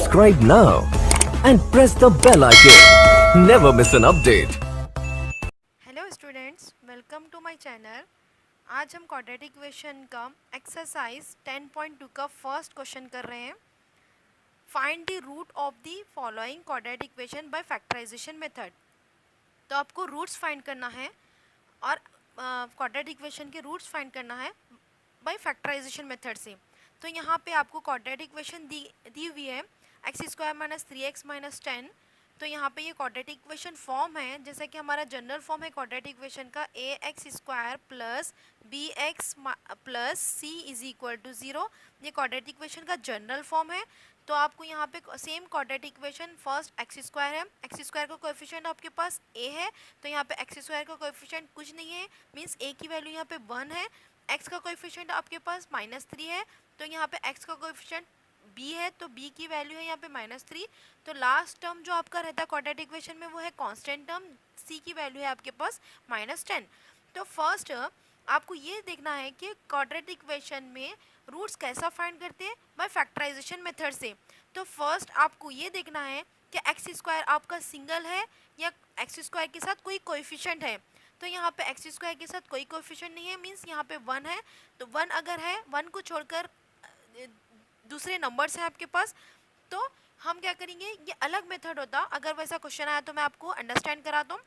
Subscribe now and press the bell icon. Never miss an update. Hello students, welcome to my channel. आज हम quadratic equation का exercise 10.2 का first question कर रहे हैं। Find the root of the following quadratic equation by factorisation method. तो आपको roots find करना है और क्वाड्रेटिक इक्वेशन के रूट्स फाइंड करना है बाय फैक्टराइजेशन मेथड से। तो यहाँ पे आपको क्वाड्रेटिक इक्वेशन दी हुई है x² - 3x - 10। तो यहाँ पे ये क्वाड्रेटिक इक्वेशन फॉर्म है, जैसे कि हमारा जनरल फॉर्म है क्वाड्रेटिक इक्वेशन का ax² + bx + c = 0। ये क्वाड्रेटिक इक्वेशन का जनरल फॉर्म है। तो आपको यहाँ पे same quadratic equation first x² है, x² का कोएफिशिएंट आपके पास a है, तो यहाँ पे x² का कोएफिशिएंट कुछ नहीं है, मीन्स a की वैल्यू यहाँ पे 1 है। x का कोएफिशिएंट आपके पास -3 है, तो यहाँ पे x का कोएफिशिएंट b है, तो b की वैल्यू है यहाँ पे -3। तो लास्ट टर्म जो आपका रहता है क्वाड्रेटिक इक्वेशन में वो है कांस्टेंट टर्म, c की वैल्यू है आपके पास -10। तो फर्स्ट आपको ये देखना है कि क्वाड्रेटिक इक्वेशन में रूट्स कैसा फाइंड करते हैं, बाय फैक्टराइजेशन मेथड से। तो फर्स्ट आपको ये देखना है कि x² आपका सिंगल है या x² के साथ कोई कोएफिशिएंट है। तो यहाँ पे x² के साथ कोई कोएफिशिएंट नहीं है, मीन्स यहाँ पे 1 है। तो 1 अगर है, 1 को छोड़कर दूसरे नंबर्स हैं आपके पास, तो हम क्या करेंगे, ये अलग मेथड होता। अगर वैसा क्वेश्चन आया तो मैं आपको अंडरस्टैंड कराता हूँ।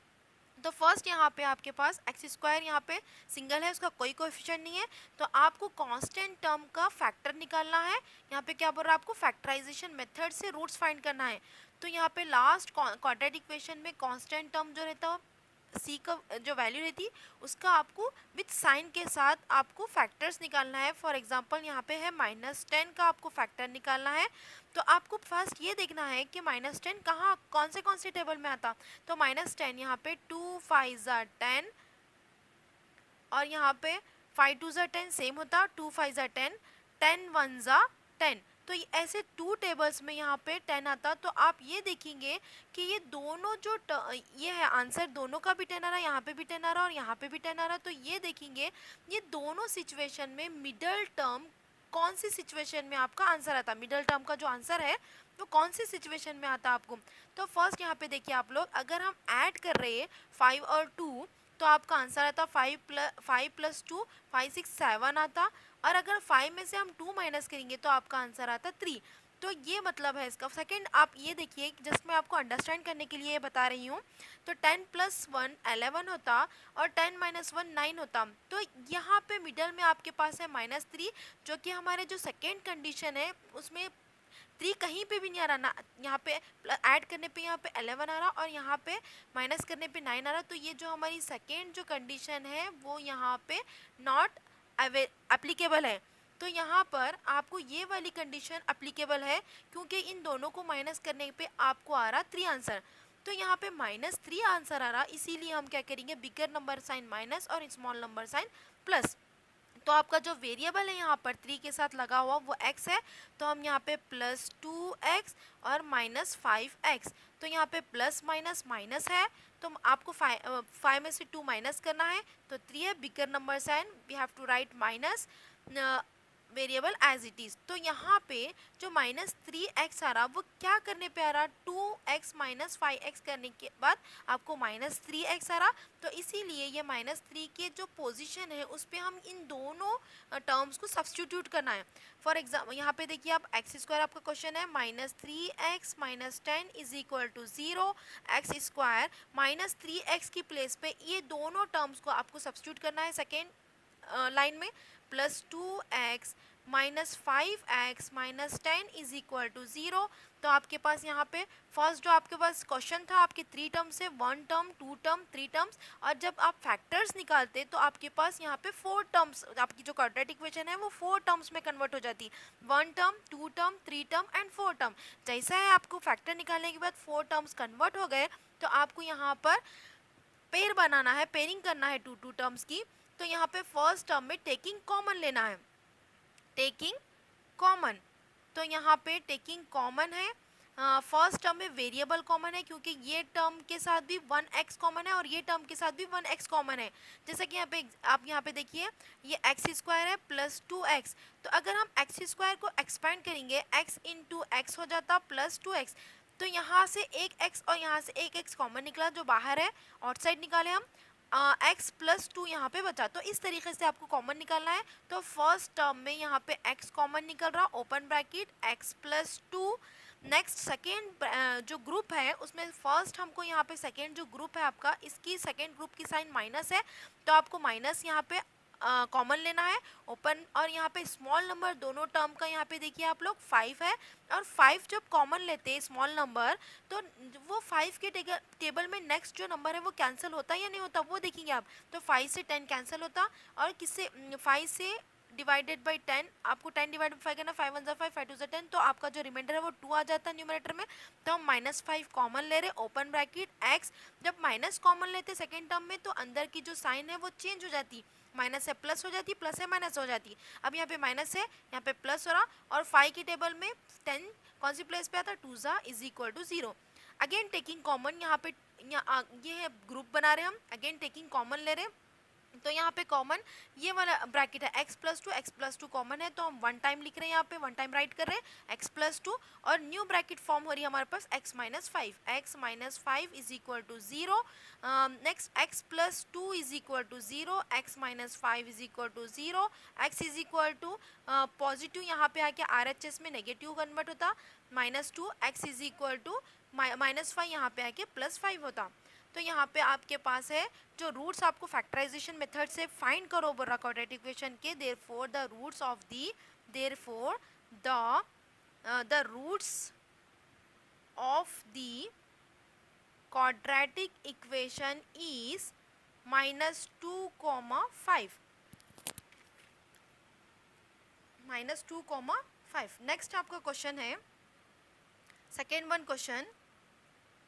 तो फर्स्ट यहाँ पे आपके पास x² यहाँ पे सिंगल है, उसका कोई कोएफिशिएंट नहीं है, तो आपको कांस्टेंट टर्म का फैक्टर निकालना है। यहाँ पे क्या बोल रहा है, आपको फैक्टराइजेशन मेथड से रूट्स फाइंड करना है। तो यहाँ पे लास्ट क्वाड्रेटिक इक्वेशन में कांस्टेंट टर्म जो रहता है c का जो वैल्यू रहती है उसका आपको विथ साइन के साथ आपको फैक्टर्स निकालना है। फॉर एग्जांपल यहाँ पे है -10 का आपको फैक्टर निकालना है। तो आपको फर्स्ट ये देखना है कि -10 कहाँ कौन से टेबल में आता। तो -10 यहाँ पे 2 5 = 10 और यहाँ पे 5 2 = 10 सेम होता, 2 5 = 10, 10 1 = 10। तो ऐसे 2 टेबल्स में यहाँ पे 10 आता। तो आप ये देखेंगे कि ये दोनों जो ये है आंसर, दोनों का भी 10 आ रहा है, यहाँ पे भी 10 आ रहा है और यहाँ पे भी 10 आ रहा है। तो ये देखेंगे ये दोनों सिचुएशन में मिडल टर्म कौन सी सिचुएशन में आपका आंसर आता, मिडल टर्म का जो आंसर है वो कौन सी सिचुएशन में आता आपको। तो फर्स्ट यहाँ पे देखिए आप लोग, अगर हम ऐड कर रहे हैं 5 और 2 तो आपका आंसर आता 5 + 2 5 6 7 आता। और अगर 5 में से हम 2 माइनस करेंगे तो आपका आंसर आता 3। तो ये मतलब है इसका। सेकंड आप ये देखिए, जस्ट मैं आपको अंडरस्टैंड करने के लिए बता रही हूँ। तो 10 + 1 11 होता और 10 - 1 9 होता। तो यहाँ पे मिडल में आपके पास है -3, जो कि हमारे जो सेकेंड कंडीशन है उसमें 3 कहीं पे भी नहीं आ रहा ना। यहाँ पे ऐड करने पे यहाँ पे 11 आ रहा और यहाँ पे माइनस करने पे 9 आ रहा। तो ये जो हमारी सेकेंड जो कंडीशन है वो यहाँ पे नॉट एप्लीकेबल है। तो यहाँ पर आपको ये वाली कंडीशन एप्लीकेबल है, क्योंकि इन दोनों को माइनस करने पे आपको आ रहा 3 आंसर। तो यहाँ पे -3 आंसर आ रहा, इसीलिए हम क्या करेंगे, बिगर नंबर साइन माइनस और स्मॉल नंबर साइन प्लस। तो आपका जो वेरिएबल है यहाँ पर 3 के साथ लगा हुआ वो x है, तो हम यहाँ पे +2x और -5x। तो यहाँ पे प्लस माइनस माइनस है, तो आपको 5 में से 2 माइनस करना है, तो 3 है, bigger number sign we have to write minus variable as it is. तो यहाँ पे जो -3x आ रहा वो क्या करने पे आ रहा, 2x - 5x करने के बाद आपको -3x आ रहा। तो इसीलिए ये -3 के जो पोजीशन है उस पर हम इन दोनों टर्म्स को सब्स्टिट्यूट करना है। फॉर एग्जाम्पल यहाँ पे देखिए आप x² आपका क्वेश्चन है, -3x - 10 = 0, x² -3x की प्लेस पे ये दोनों टर्म्स को आपको सब्स्टिट्यूट करना है सेकेंड लाइन में। +2x - 5x - 10 = 0। तो आपके पास यहाँ पे फर्स्ट जो आपके पास क्वेश्चन था आपके 3 टर्म्स है, 1 टर्म 2 टर्म 3 टर्म्स। और जब आप फैक्टर्स निकालते तो आपके पास यहाँ पे 4 टर्म्स, आपकी जो क्वाड्रेटिक इक्वेशन है वो 4 टर्म्स में कन्वर्ट हो जाती, 1 term 2 term 3 term and 4 term. जैसा है आपको फैक्टर निकालने के बाद 4 टर्म्स कन्वर्ट हो गए, तो आपको यहाँ पर पेयर बनाना है, पेयरिंग करना है 2 टर्म्स की। तो यहाँ पे फर्स्ट टर्म में टेकिंग कॉमन लेना है, टेकिंग कॉमन। तो यहाँ पे टेकिंग कॉमन है, फर्स्ट टर्म में वेरिएबल कॉमन है क्योंकि ये टर्म के साथ भी 1x कॉमन है और ये टर्म के साथ भी 1x कॉमन है। जैसा कि यहाँ पे आप यहाँ पे देखिए ये एक्स स्क्वायर है प्लस 2x, तो अगर हम एक्स स्क्वायर को एक्सपेंड करेंगे x इंटू एक्स हो जाता प्लस 2x, तो यहाँ से एक x और यहाँ से एक x कॉमन निकला जो बाहर है, आउटसाइड निकाले हम, x प्लस 2 यहाँ पे बचा। तो इस तरीके से आपको कॉमन निकालना है। तो फर्स्ट टर्म में यहाँ पे x कॉमन निकल रहा, open bracket x plus 2। Next second जो ग्रुप है उसमें फर्स्ट हमको यहाँ पे सेकेंड जो ग्रुप है आपका, इसकी सेकेंड ग्रुप की साइन माइनस है, तो आपको माइनस यहाँ पे कॉमन लेना है, ओपन। और यहाँ पे स्मॉल नंबर दोनों टर्म का यहाँ पे देखिए आप लोग 5 है, और 5 जब कॉमन लेते हैं स्मॉल नंबर तो वो 5 के टेबल में नेक्स्ट जो नंबर है वो कैंसिल होता है या नहीं होता वो देखेंगे आप। तो 5 से 10 कैंसिल होता, और किससे 5 से डिवाइडेड बाई 10, आपको 10 डिवाइड बाई 5 करना, 5 1 5 5 2 10, तो आपका जो रिमाइंडर है वो 2 आ जाता है न्यूमरेटर में। तो हम -5 कॉमन ले रहे, ओपन ब्रैकेट x। जब माइनस कॉमन लेते सेकेंड टर्म में तो अंदर की जो साइन है वो चेंज हो जाती, माइनस है प्लस हो जाती, प्लस है माइनस हो जाती। अब यहाँ पे माइनस है, यहाँ पे प्लस हो रहा, और 5 की टेबल में 10 कौन सी प्लेस पे आता, 2 is equal to 0। Again taking common, यहाँ पे ये है ग्रुप बना रहे हम, अगेन टेकिंग कॉमन ले रहे, तो यहाँ पे कॉमन ये वाला ब्रैकेट है x प्लस टू कॉमन है, तो हम 1 टाइम लिख रहे हैं, यहाँ पे 1 टाइम राइट कर रहे हैं x प्लस 2, और न्यू ब्रैकेट फॉर्म हो रही है हमारे पास x minus 5 is equal to 0। Next x plus 2 is equal to 0, x minus 5 is equal to 0, x is equal to positive यहाँ पे आके RHS में नेगेटिव कन्वर्ट होता, -2, x इज इक्वल टू -5 यहाँ पे आके +5 होता। तो यहाँ पे आपके पास है जो रूट्स आपको फैक्टराइजेशन मेथड से फाइंड करो बोल रहा क्वाड्रेटिक इक्वेशन के, therefore the roots of the roots of the quadratic equation is -2, 5। Next आपका क्वेश्चन है सेकेंड वन क्वेश्चन,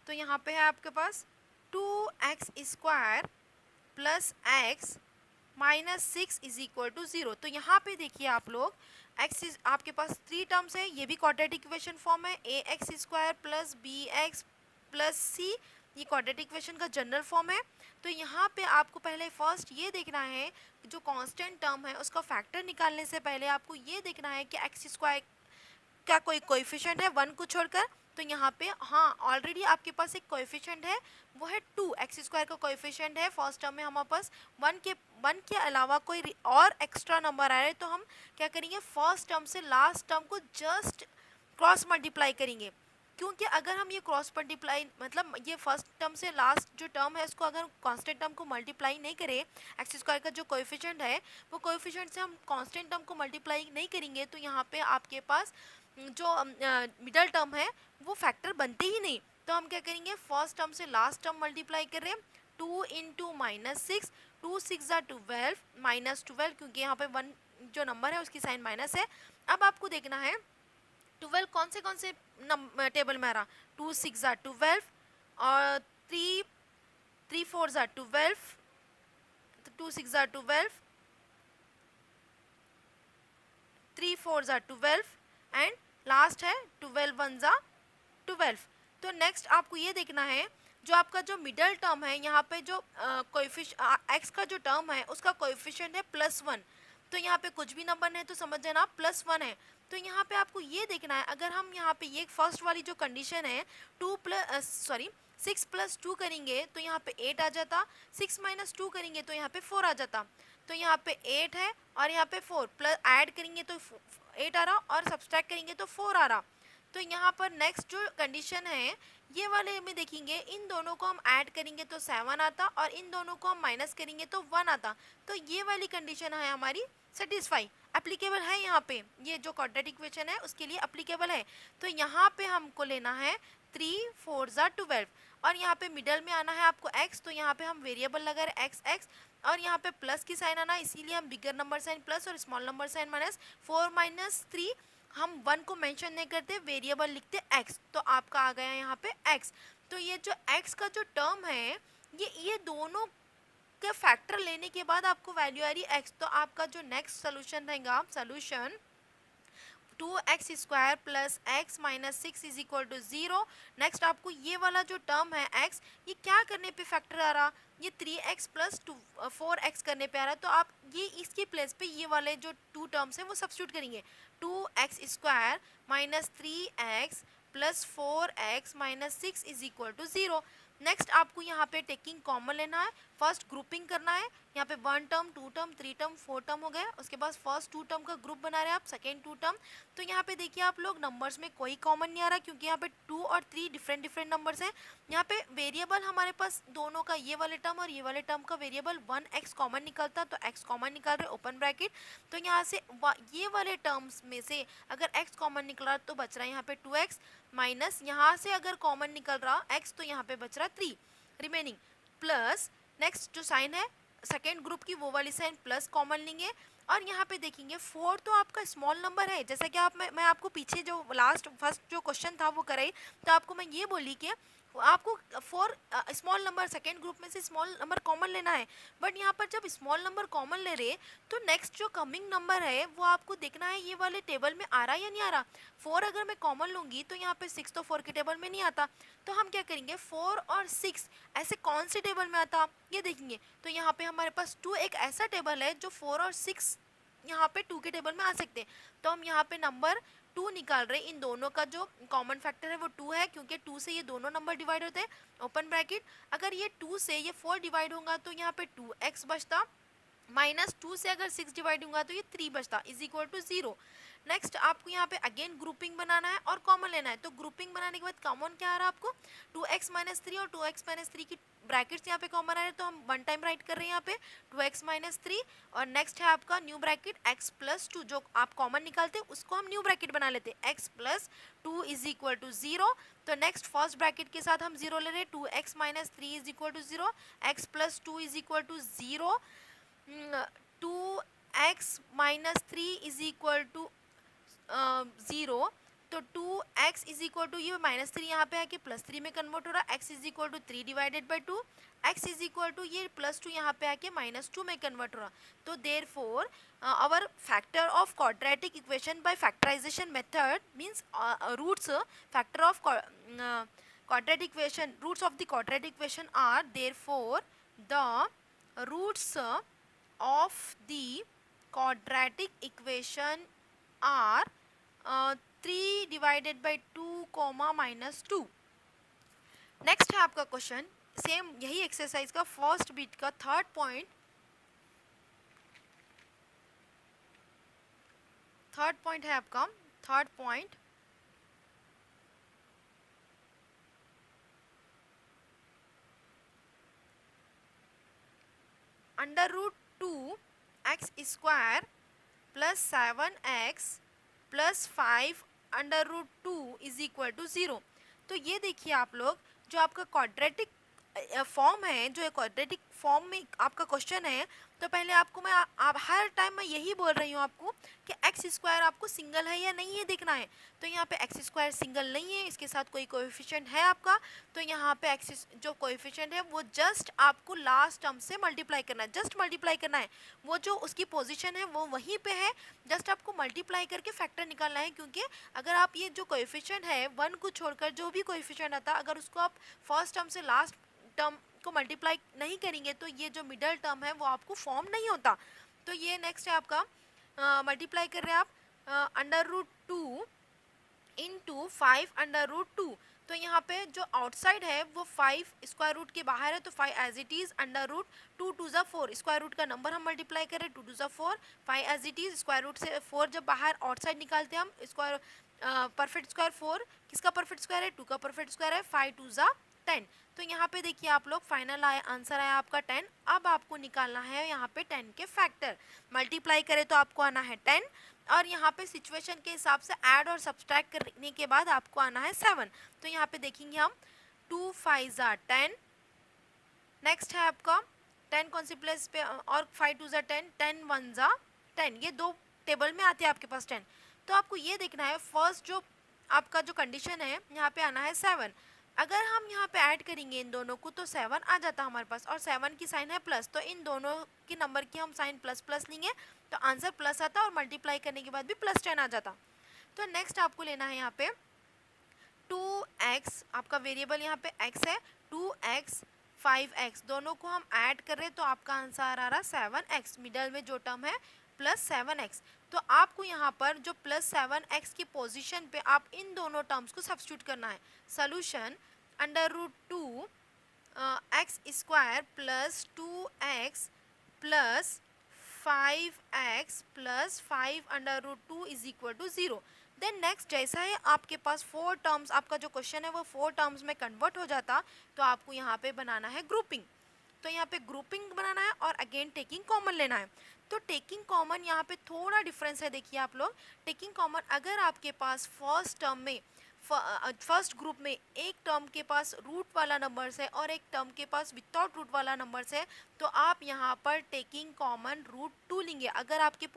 तो यहाँ पे है आपके पास 2x square plus x minus 6 is equal to 0। तो यहाँ पे देखिए आप लोग x इज आपके पास 3 टर्म्स है, ये भी क्वाड्रेटिक इक्वेशन फॉर्म है, ax square plus bx plus c, ये क्वाड्रेटिक इक्वेशन का जनरल फॉर्म है। तो यहाँ पे आपको पहले फर्स्ट ये देखना है जो कांस्टेंट टर्म है उसका फैक्टर निकालने से पहले आपको ये देखना है कि x स्क्वायर का कोई कोएफिशिएंट है 1 को छोड़कर। तो यहाँ पे हाँ ऑलरेडी आपके पास एक कोएफिशिएंट है, वो है 2, एक्स स्क्वायर का कोएफिशिएंट है फर्स्ट टर्म में हमारे पास 1 के अलावा कोई और एक्स्ट्रा नंबर आ रहा है, तो हम क्या करेंगे फर्स्ट टर्म से लास्ट टर्म को जस्ट क्रॉस मल्टीप्लाई करेंगे, क्योंकि अगर हम ये क्रॉस मल्टीप्लाई मतलब ये फर्स्ट टर्म से लास्ट जो टर्म है उसको अगर कांस्टेंट टर्म को मल्टीप्लाई नहीं करें, एक्स स्क्वायर का जो कोएफिशिएंट है वो कोएफिशिएंट से हम कांस्टेंट टर्म को मल्टीप्लाई नहीं करेंगे, तो यहाँ पे आपके पास जो मिडल टर्म है वो फैक्टर बनते ही नहीं। तो हम क्या करेंगे फर्स्ट टर्म से लास्ट टर्म मल्टीप्लाई कर रहे हैं, 2 इंटू -6, 2 6 12, -12 क्योंकि यहाँ पे 1 जो नंबर है उसकी साइन माइनस है। अब आपको देखना है 12 कौन से टेबल में आ रहा, 2 6 12 और 3 4 12, 2 6 12, 3 4 12 एंड लास्ट है 12 1 12। तो नेक्स्ट आपको ये देखना है जो आपका जो मिडल टर्म है यहाँ पे जो एक्स का जो टर्म है उसका कोएफिशिएंट है +1, तो यहाँ पे कुछ भी नंबर नहीं तो समझ जाना +1 है। तो यहाँ पे आपको ये देखना है अगर हम यहाँ पे ये फर्स्ट वाली जो कंडीशन है 6 + 2 करेंगे तो यहाँ पे 8 आ जाता, 6 - 2 करेंगे तो यहाँ पे 4 आ जाता। तो यहाँ पे 8 है और यहाँ पे 4 प्लस ऐड करेंगे तो 8 आ रहा और सब्सट्रैक्ट करेंगे तो 4 आ रहा। तो यहाँ पर नेक्स्ट जो कंडीशन है ये वाले में देखेंगे, इन दोनों को हम ऐड करेंगे तो 7 आता और इन दोनों को हम माइनस करेंगे तो 1 आता। तो ये वाली कंडीशन है हमारी सेटिस्फाई, एप्लीकेबल है यहाँ पे, ये जो क्वाड्रेटिक इक्वेशन है उसके लिए एप्लीकेबल है। तो यहाँ पे हमको लेना है 3 4 12 और यहाँ पे मिडल में आना है आपको x, तो यहाँ पे हम वेरिएबल लगा रहे x और यहाँ पे प्लस की साइन आना, इसीलिए हम बिगर नंबर साइन प्लस और स्मॉल नंबर साइन माइनस। 4 - 3 हम 1 को मेंशन नहीं करते, वेरिएबल लिखते x, तो आपका आ गया यहाँ पे x। तो ये जो x का जो टर्म है ये दोनों के फैक्टर लेने के बाद आपको वैल्यू आ रही x। तो आपका जो नेक्स्ट सोल्यूशन रहेगा, सोल्यूशन 2x² plus X minus 6 is equal to 0। Next आपको ये वाला जो टर्म है x, ये क्या करने पे फैक्टर आ रहा, ये 3x प्लस 4x करने पे आ रहा है, तो आप ये इसके प्लेस पे ये वाले जो टू टर्म्स हैं वो सब्स्टिट्यूट करेंगे। 2x² minus 3x plus 4x minus 6 is equal to 0। Next आपको यहाँ पे टेकिंग कॉमन लेना है, फर्स्ट ग्रुपिंग करना है। यहाँ पे 1 टर्म 2 टर्म 3 टर्म 4 टर्म हो गया, उसके बाद फर्स्ट 2 टर्म का ग्रुप बना रहे हैं आप, सेकेंड 2 टर्म। तो यहाँ पे देखिए आप लोग नंबर्स में कोई कॉमन नहीं आ रहा, क्योंकि यहाँ पे 2 और 3 डिफरेंट नंबर्स हैं। यहाँ पे वेरिएबल हमारे पास दोनों का, ये वाले टर्म और ये वाले टर्म का वेरिएबल 1x कॉमन निकलता, तो x कॉमन निकाल रहे ओपन ब्रैकेट। तो यहाँ से ये वाले टर्म्स में से अगर x कॉमन निकल रहा तो बच रहा है यहाँ पे 2x, माइनस यहाँ से अगर कॉमन निकल रहा x तो यहाँ पे बच रहा 3 रिमेनिंग, प्लस नेक्स्ट जो साइन है सेकेंड ग्रुप की वो वाली साइन प्लस कॉमन लेंगे। और यहाँ पे देखेंगे 4 तो आपका स्मॉल नंबर है, जैसा कि मैं आपको पीछे जो लास्ट फर्स्ट जो क्वेश्चन था वो कराई, तो आपको मैं ये बोली कि आपको 4 स्मॉल नंबर सेकेंड ग्रुप में से स्मॉल नंबर कॉमन लेना है। बट यहाँ पर जब स्मॉल नंबर कॉमन ले रहे तो नेक्स्ट जो कमिंग नंबर है वो आपको देखना है ये वाले टेबल में आ रहा है या नहीं आ रहा। 4 अगर मैं कॉमन लूँगी तो यहाँ पे 6 तो 4 के टेबल में नहीं आता, तो हम क्या करेंगे 4 और 6 ऐसे कौन से टेबल में आता ये देखेंगे। तो यहाँ पे हमारे पास 2 एक ऐसा टेबल है जो 4 और 6 यहाँ पे 2 के टेबल में आ सकते हैं, तो हम यहाँ पे नंबर 2 निकाल रहे हैं। इन दोनों का जो कॉमन फैक्टर है वो 2 है, क्योंकि 2 से ये दोनों नंबर डिवाइड होते हैं ओपन ब्रैकेट। अगर ये 2 से ये 4 डिवाइड होगा तो यहाँ पे 2x बचता, माइनस 2 से अगर 6 डिवाइड होगा तो ये 3 बचता इज इक्वल टू 0। नेक्स्ट आपको यहाँ पे अगेन ग्रुपिंग बनाना है और कॉमन लेना है। तो ग्रुपिंग बनाने के बाद कॉमन क्या आ रहा है आपको 2x माइनस 3 और 2x माइनस 3 की ब्रैकेट्स यहाँ पे कॉमन आ रहे हैं, तो हम वन टाइम राइट कर रहे हैं यहाँ पे 2x माइनस 3। और नेक्स्ट है आपका न्यू ब्रैकेट x प्लस 2, जो आप कॉमन निकालते हैं उसको हम न्यू ब्रैकेट बना लेते हैं, x plus 2 is equal to 0। तो नेक्स्ट फर्स्ट ब्रैकेट के साथ हम 0 ले रहे हैं, 2x minus 3 is equal to 0, x plus 2 is equal to 0, 2x minus 3 is equal to 0। तो 2x इज इक्वल टू ये माइनस 3 यहाँ पे आके प्लस 3 में कन्वर्ट हो रहा है, x is equal to 3 divided by 2, x is equal to ये प्लस 2 यहाँ पे आके माइनस 2 में कन्वर्ट हो रहा। तो therefore our factor of quadratic equation by factorisation method means roots factor of quadratic equation, roots of the quadratic equation are therefore the roots of the quadratic equation are 3 divided by 2 comma minus 2। Next है आपका question same यही exercise का first बीट का third point है आपका third point. Under root 2x² plus 7x plus 5 under root 2 is equal to 0। तो ये देखिए आप लोग जो आपका क्वाड्रेटिक फॉर्म है, जो क्वाड्रेटिक फॉर्म में आपका क्वेश्चन है, तो पहले आपको मैं आप हर टाइम मैं यही बोल रही हूँ आपको कि x² आपको सिंगल है या नहीं है देखना है। तो यहाँ पे x² सिंगल नहीं है, इसके साथ कोई कोएफिशिएंट है आपका, तो यहाँ पे x जो कोएफिशिएंट है वो जस्ट आपको लास्ट टर्म से मल्टीप्लाई करना है, जस्ट मल्टीप्लाई करना है। वो जो उसकी पोजीशन है वो वहीं पे है, जस्ट आपको मल्टीप्लाई करके फैक्टर निकालना है। क्योंकि अगर आप ये जो कोएफिशिएंट है 1 को छोड़कर जो भी कोएफिशिएंट आता है, अगर उसको आप फर्स्ट टर्म से लास्ट टर्म को मल्टीप्लाई नहीं करेंगे तो ये जो मिडल टर्म है वो आपको फॉर्म नहीं होता। तो ये नेक्स्ट है आपका मल्टीप्लाई कर रहे हैं आप under root 2 into 5 under root 2। तो यहाँ पे जो आउटसाइड है वो 5 स्क्वायर रूट के बाहर है, तो 5 as it is under root 2 टू ज़ा 4, स्क्वायर रूट का नंबर हम मल्टीप्लाई करें 2 टू ज़ा 4, 5 as it is square root से 4 जब बाहर आउटसाइड निकालते हैं हम स्क्वायर परफेक्ट स्क्वायर 4 किसका परफेक्ट स्क्वायर है 2 का परफेक्ट स्क्वायर है, 5 टू ज़ा 10। तो यहाँ पे देखिए आप लोग फाइनल आंसर आया आपका 10। अब आपको निकालना है यहाँ पे 10 के फैक्टर, मल्टीप्लाई करें तो आपको आना है 10, और यहाँ पे सिचुएशन के हिसाब से ऐड और सब्सट्रैक्ट करने के बाद आपको आना है 7। तो यहाँ पे देखेंगे हम 2 5 ज़ा 10, नेक्स्ट है आपका 10 कौन सी प्लेस पे और 5 2 ज़ा 10, 10 1 ज़ा 10, ये दो टेबल में आते हैं आपके पास 10। तो आपको ये देखना है फर्स्ट जो आपका जो कंडीशन है यहाँ पे आना है 7। अगर हम यहाँ पे ऐड करेंगे इन दोनों को तो 7 आ जाता हमारे पास, और 7 की साइन है प्लस, तो इन दोनों के नंबर की हम साइन प्लस प्लस लेंगे तो आंसर प्लस आता और मल्टीप्लाई करने के बाद भी +10 आ जाता। तो तो नेक्स्ट आपको लेना है यहाँ पे 2x, आपका वेरिएबल यहाँ पे x है, 2x 5x, दोनों को हम ऐड कर रहे हैं तो आपका आंसर आ रहा 7x, मिडल में जो टर्म है प्लस 7x। तो आपको यहाँ पर जो प्लस 7x की पोजीशन पे आप इन दोनों टर्म्स को सब्स्टिट्यूट करना है। Solution √2 X square plus 2x plus 5x plus 5√2 is equal to 0। Then next जैसा है आपके पास 4 टर्म्स, आपका जो क्वेश्चन है वो 4 टर्म्स में कन्वर्ट हो जाता, तो आपको यहाँ पे बनाना है ग्रुपिंग। तो यहाँ पे ग्रुपिंग बनाना है और अगेन टेकिंग कॉमन लेना है। तो टेकिंग कॉमन यहाँ पे थोड़ा डिफरेंस है, देखिए आप लोग। टेकिंग कॉमन अगर आपके पास फर्स्ट टर्म में फर्स्ट ग्रुप में एक टर्म के पास रूट वाला नंबर्स है और एक टर्म के पास विदाउट रूट वाला नंबर्स है, तो आप यहाँ पर टेकिंग कॉमन √2 लेंगे। अगर आपके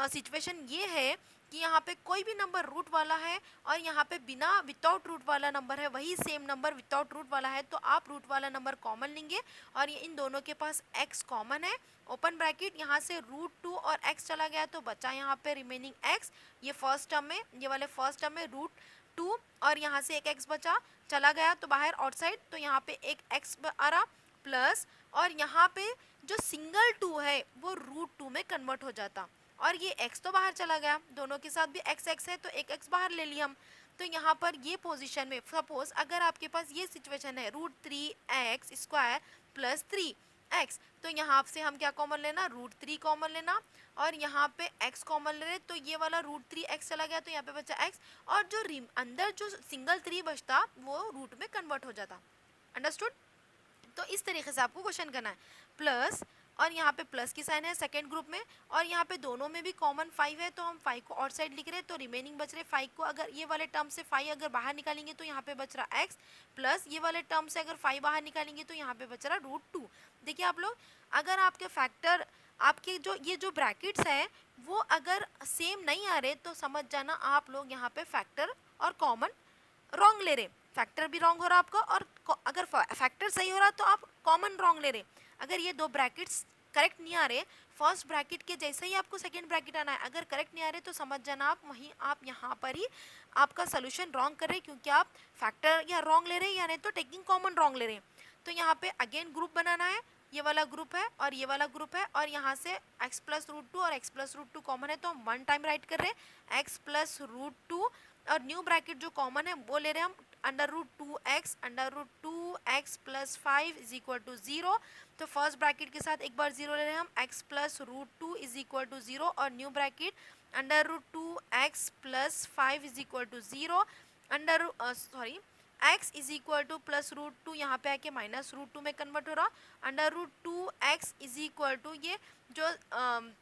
सिचुएशन ये है कि यहाँ पे कोई भी नंबर रूट वाला है और यहाँ पे बिना विदाउट रूट वाला नंबर है, वही सेम नंबर विदाउट रूट वाला है, तो आप रूट वाला नंबर कॉमन लेंगे और ये इन दोनों के पास x कॉमन है, ओपन ब्रैकेट, यहाँ से √2 और x चला गया तो बचा यहाँ पे रिमेनिंग x। ये फर्स्ट टर्म में, ये वाले फर्स्ट टर्म में √2 और यहाँ से एक x बचा, चला गया तो बाहर आउटसाइड, तो यहाँ पे एक x आ रहा प्लस, और यहाँ पे जो सिंगल 2 है वो √2 में कन्वर्ट हो जाता, और ये x तो बाहर चला गया, दोनों के साथ भी x है तो एक x बाहर ले लिया हम। तो यहाँ पर ये पोजीशन में सपोज अगर आपके पास ये सिचुएशन है √3x स्क्वायर प्लस 3x, तो यहाँ से हम क्या कॉमन लेना, √3 कॉमन लेना, और यहाँ पे x कॉमन ले रहे, तो ये वाला √3x चला गया तो यहाँ पे बचा x, और जो अंदर जो सिंगल 3 बचता वो रूट में कन्वर्ट हो जाता। अंडरस्टूड? तो इस तरीके से आपको क्वेश्चन करना है। प्लस, और यहाँ पे प्लस की साइन है सेकेंड ग्रुप में, और यहाँ पे दोनों में भी कॉमन 5 है तो हम 5 को आउट साइड लिख रहे हैं, तो रिमेनिंग बच रहे 5 को, अगर ये वाले टर्म से 5 अगर बाहर निकालेंगे तो यहाँ पे बच रहा x, प्लस ये वाले टर्म से अगर 5 बाहर निकालेंगे तो यहाँ पे बच रहा √2। देखिए आप लोग, अगर आपके फैक्टर, आपके जो ये जो ब्रैकेट्स है वो अगर सेम नहीं आ रहे तो समझ जाना आप लोग यहाँ पे फैक्टर और कॉमन रॉन्ग ले रहे, फैक्टर भी रॉन्ग हो रहा आपका, और अगर फैक्टर सही हो रहा तो आप कॉमन रॉन्ग ले रहे। अगर ये दो ब्रैकेट्स करेक्ट नहीं आ रहे, फर्स्ट ब्रैकेट के जैसे ही आपको सेकंड ब्रैकेट आना है, अगर करेक्ट नहीं आ रहे तो समझ जाना आप वहीं आप यहाँ पर ही आपका सोल्यूशन रॉन्ग कर रहे हैं, क्योंकि आप फैक्टर या रॉन्ग ले रहे हैं या नहीं तो टेकिंग कॉमन रॉन्ग ले रहे हैं। तो यहाँ पे अगेन ग्रुप बनाना है, ये वाला ग्रुप है और ये वाला ग्रुप है, और यहाँ से x प्लस √2 और x प्लस √2 कॉमन है तो हम 1 टाइम राइट कर रहे हैं x प्लस √2, और न्यू ब्रैकेट जो कॉमन है वो ले रहे हैं हम √2x plus 5 is equal to 0। तो फर्स्ट ब्रैकेट के साथ एक बार 0 ले रहे हैं हम, x plus √2 is equal to 0, और new bracket √2x plus 5 is equal to 0, x is equal to plus √2 यहाँ पे आके माइनस √2 में कन्वर्ट हो रहा, √2x इज इक्वल टू ये जो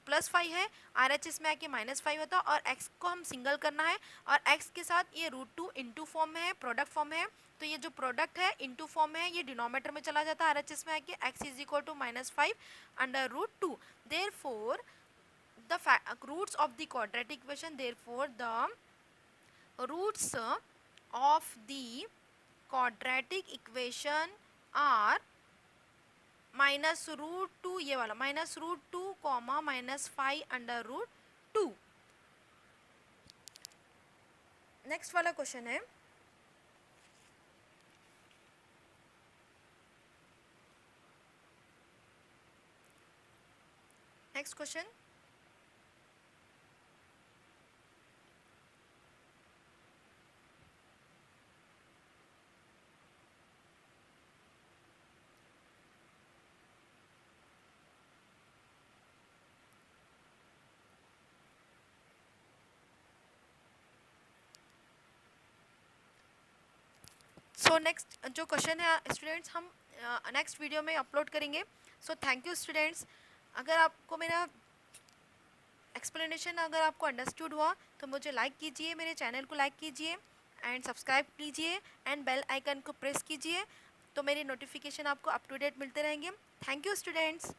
प्लस 5 है RHS में आके -5 होता, और x को हम सिंगल करना है, और x के साथ ये √2 इंटू फॉर्म में है, प्रोडक्ट फॉर्म में है, तो ये जो प्रोडक्ट है इंटू फॉर्म में है, ये डिनोमिनेटर में चला जाता है RHS में आके, x is equal to -5 √2। Therefore the roots of the quadratic equation, therefore the roots of the quadratic equation are -√2, ये वाला -√2, -5 √2। नेक्स्ट वाला क्वेश्चन है, नेक्स्ट क्वेश्चन, सो नेक्स्ट जो क्वेश्चन है स्टूडेंट्स हम नेक्स्ट वीडियो में अपलोड करेंगे। So thank you students. अगर आपको मेरा एक्सप्लेनेशन अगर आपको अंडरस्टूड हुआ तो मुझे लाइक कीजिए, मेरे चैनल को लाइक कीजिए एंड सब्सक्राइब कीजिए एंड बेल आइकन को प्रेस कीजिए, तो मेरे नोटिफिकेशन आपको अप टू डेट मिलते रहेंगे। Thank you students.